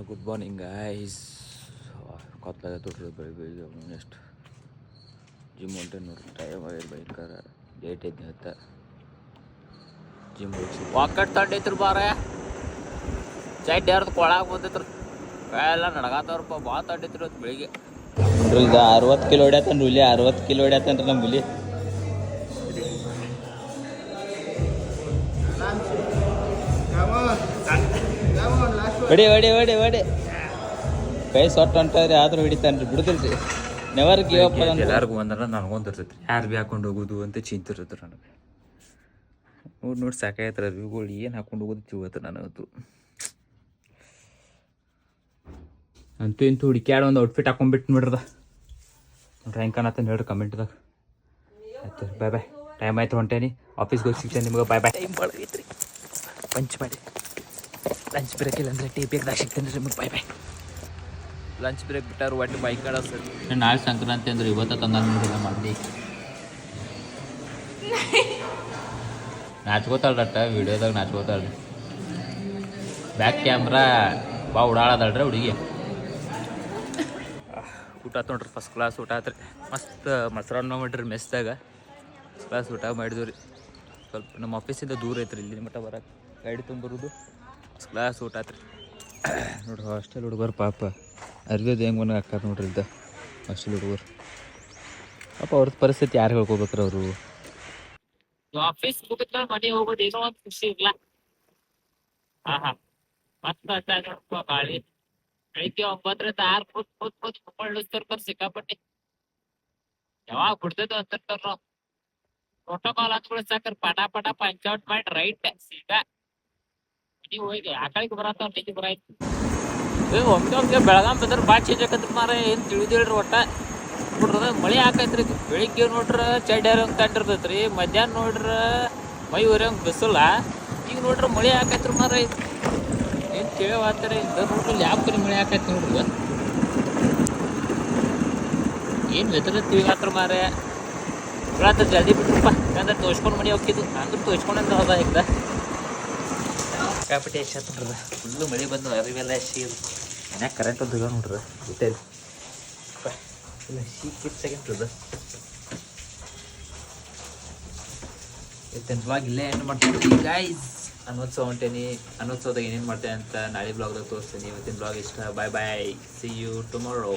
Good morning guys. ಕೊತ್ತಲ ತೊಡ್ರಿ ಬೆಳಿಗ್ಗೆ ನೆಕ್ಸ್ಟ್ ಜಿಮ್ ಹೊಂಟೆ ನೋಡ್ರಿ. ಟೈಮ್ ಆಗಿದೆ ಭಯಂಕರ ಲೇಟ್ ಐತಿ ಹತ್ತ ಜಿಮ್ ಹೋಗಿ ವಾಕಟ್ ತಂಡೈತ್ರಿ ಬಾರ ಚೈಟ್ ಯಾರ್ದು ಕೊಳಾಗ ಬಂದೈತ್ರಿ. ಎಲ್ಲ ನಡಗಾತವ್ರಪ್ಪ ಭಾಳ ತಂಡೈತ್ರಿ ಇವತ್ತು ಬೆಳಿಗ್ಗೆ. ನೋಡ್ರಿ ಇದು 60 ಕಿಲೋ ಹೊಡ್ಯಾತನ್ರಿ ಹುಲಿ. 60 ಕಿಲೋ ಹೊಡ್ಯಾತನ್ರಿ ನಮ್ಮ ಹುಲಿ. ಹೊಡಿ ಹೊಡಿ ಹೊಡಿ ಹೊಡಿ ಕೈ ಸೊಟ್ಟ ಹೊಂಟ್ರಿ ಆದ್ರೂ ಹೊಡಿತಾನ್ರಿ, ಬಿಡುದಿಲ್ರಿ. Never give up. ಎಲ್ಲರಿಗೂ ಒಂದರ ನನಗೊಂದಿರ್ತೈತಿ ಯಾರು ಭೀ ಹಾಕೊಂಡು ಹೋಗೋದು ಅಂತ ಚಿಂತೆ ಇರ್ತೈತೆ ನನಗೆ. ನೋಡಿ ಸಾಕಾಯ್ತರ ಅರಿವಿಗಳು ಏನು ಹಾಕೊಂಡು ಹೋಗೋದು ತಿಳ್ವತ್ತು ನನಗಂತೂ. ಅಂತೂ ಇಂತೂ ಹುಡುಕ್ಯಾಡ ಒಂದು ಔಟ್ಫಿಟ್ ಹಾಕೊಂಡ್ಬಿಟ್ಟು ನೋಡ್ರದ ನೋಡ್ರಿ ಹೆಂಗೆ ಕಾಣತ್ತ ಹೇಳ್ರಿ ಕಮೆಂಟ್ದಾಗ. ಆಯ್ತು ಬಾಯ್ ಬಾಯ್. ಟೈಮ್ ಆಯ್ತು ಹೊಂಟೇನಿ, ಆಫೀಸ್ಗೆ ಹೋಗಿ ಸಿಗ್ತೇನೆ ನಿಮ್ಗೆ. ಬಾಯ್ ಬಾಯ್. ಟೈಮ್ ಭಾಳ ಐತ್ರಿ, ಪಂಚ್ ಮಾಡಿ ಲಂಚ್ ಬ್ರೇಕ್ ಇಲ್ಲ ಅಂದರೆ ಟೀ ಬೇಕದಾಗ ಸಿಗ್ತೇನೆ ರೀ ನಿಮಗೆ. ಬಾಯ್ ಬಾಯ್. ಲಂಚ್ ಬ್ರೇಕ್ ಬಿಟ್ಟಾರು ಒಟ್ಟು ಬೈಕ್ ಕಾಡ ಸರ್. ನಾಳೆ ಸಂಕ್ರಾಂತಿ ಅಂದ್ರೆ ಇವತ್ತ ತಂದ ನೋಡಿಲ್ಲ ಮಾಡಿ ನಾಚ್ಕೋತಾಳ್ರಟ್ಟ ವಿಡಿಯೋದಾಗ ನಾಚ್ಕೋತಾಳ್ರಿ. ಬ್ಯಾಕ್ ಕ್ಯಾಮ್ರಾ ಬಾ ಉಡಾಳದಳ್ರಿ ಹುಡುಗಿ. ಊಟ ಆತು ನೋಡ್ರಿ, ಫಸ್ಟ್ ಕ್ಲಾಸ್ ಊಟ ಆತ್ರಿ. ಮಸ್ತ್ ಮೊಸರನ್ನ ಮಾಡಿರಿ ಮೆಸ್ದಾಗ. ಫಸ್ಟ್ ಕ್ಲಾಸ್ ಊಟ ಮಾಡಿದ್ವಿ ರೀ. ಸ್ವಲ್ಪ ನಮ್ಮ ಆಫೀಸಿಂದ ದೂರ ಐತ್ರಿ, ಇಲ್ಲಿ ಮಟ್ಟ ಬರಕ್ಕೆ ಗಾಡಿ ತೊಗೊಂಬರೋದು. ಫಸ್ಟ್ ಕ್ಲಾಸ್ ಊಟ ಆತ್ರಿ ನೋಡ್ರಿ. ಹಾಸ್ಟೆಲ್ ಹುಡುಗರು ಪಾಪ ಅರ್ವಿದು ಹೆಂಗೆ ಮನೆ ಹಾಕಾರ ನೋಡ್ರಿ ಇದ್ದ ಹಾಸ್ಟೆಲ್ ಹುಡುಗರು ಪಾಪ. ಅವ್ರದ್ದು ಪರಿಸ್ಥಿತಿ ಯಾರು ಹೇಳ್ಕೊಬೇಕ್ರಿ ಅವರು. ಆಫೀಸ್ ಮುಗಿದ ಮನೆ ಹೋಗೋದು ಏನೋ ಒಂದು ಖುಷಿ ಇಲ್ಲ. ಮತ್ತ ಗಾಳಿ ಬೆಳಿಗ್ಗೆ 9ರಿಂದ 6 ಕೂತ್ಕೊಳ್ಳಿಸ್ತಾರ ಸಿಕ್ಕಾಪಟ್ಟೆ. ಯಾವಾಗ ಬಿಡ್ತದ ಅಂತಿರ್ತಾರ ನಾವು. ಪ್ರೋಟೋಕಾಲ್ ಹಚ್ಕೊಳ್ಳಿ ಸಾಕ್ರ ಪಟ ಪಟ ಪಂಚೌಟ್ ಮಾಡಿ ರೈಟ್ ಸೀದಾ ನೀವು ಹೋಗಿ ಆ ಕಡೆಗೆ ಬರತ್ತ ನಿಜ ಬರಾಯ್ತು. ಒಮ್ಮೆ ಬೆಳಗಾಂ ಬಂದ್ರೆ ಭಾಳ ಚೇಂಜ್ ಆಕತ್ರಿ ಮಾರ. ಏನು ತಿಳಿದಿಲ್ರಿ ಒಟ್ಟ ನೋಡ್ರದ ಮಳೆ ಹಾಕೈತ್ರಿ. ಬೆಳಿಗ್ಗೆ ನೋಡ್ರ ಚಡ್ಯಾರ ಹಂಗೆ ತಂಡಿರ್ತೈತೆ ರೀ, ಮಧ್ಯಾಹ್ನ ನೋಡ್ರ ಮೈ ಉರಿಯಂಗೆ ಬಿಸಿಲ್ಲ. ಈಗ ನೋಡ್ರ ಮಳೆ ಹಾಕೈತ್ರಿ ಮಾರ. ಏನು ಕೇಳವಾತಾರೆ ಇಂದ ನೋಡ್ರಿ ಯಾವ ಕಡೆ ಮಳೆ ಹಾಕೈತಿ ನೋಡ್ರಿ. ಇವತ್ತು ಏನು ವೆದರ್ ತಿಳಿಗಾತ್ರ ಮಾರ. ಇವತ್ತು ಜಲ್ದಿ ಬಿಟ್ರಪ್ಪ, ಯಾಕಂದ್ರೆ ತೋಚ್ಕೊಂಡು ಮನೆ ಹೋಗಿದ್ದು ಅಂದ್ರೆ ತೋಚ್ಕೊಂಡಂಗೆ ಹೋದ ಈಗ ಕಾಪಿಟೆ ಎಷ್ಟ ನೋಡ್ರದ. ಫುಲ್ಲು ಮಳೆ ಬಂದು ಅರಿವೆಲ್ಲ ಶೀರ್ ಮನ್ಯಾಗ ಕರೆಂಟ್ ಒಂದು ನೋಡ್ರಿ ಹೋಟೆಲ್ ಇಲ್ಲ ಶೀ ಕಿಟ್ಸಾಗಿರ್ತದ. ಇವತ್ತಿನ ಬ್ಲಾಗ್ ಇಲ್ಲೇ ಏನು ಮಾಡ್ತೀನಿ ಗೈಸ್. ಅನ್ನೋತ್ಸವ ಹೊಂಟೇನಿ, ಅನ್ನೋತ್ಸವದಾಗ ಏನೇನು ಮಾಡ್ತೇನೆ ಅಂತ ನಾಳೆ ಬ್ಲಾಗ್ದಾಗ ತೋರಿಸ್ತೀನಿ. ಇವತ್ತಿನ ಬ್ಲಾಗ್ ಇಷ್ಟ. ಬಾಯ್ ಬಾಯ್, ಸಿ ಯು ಟುಮಾರೋ.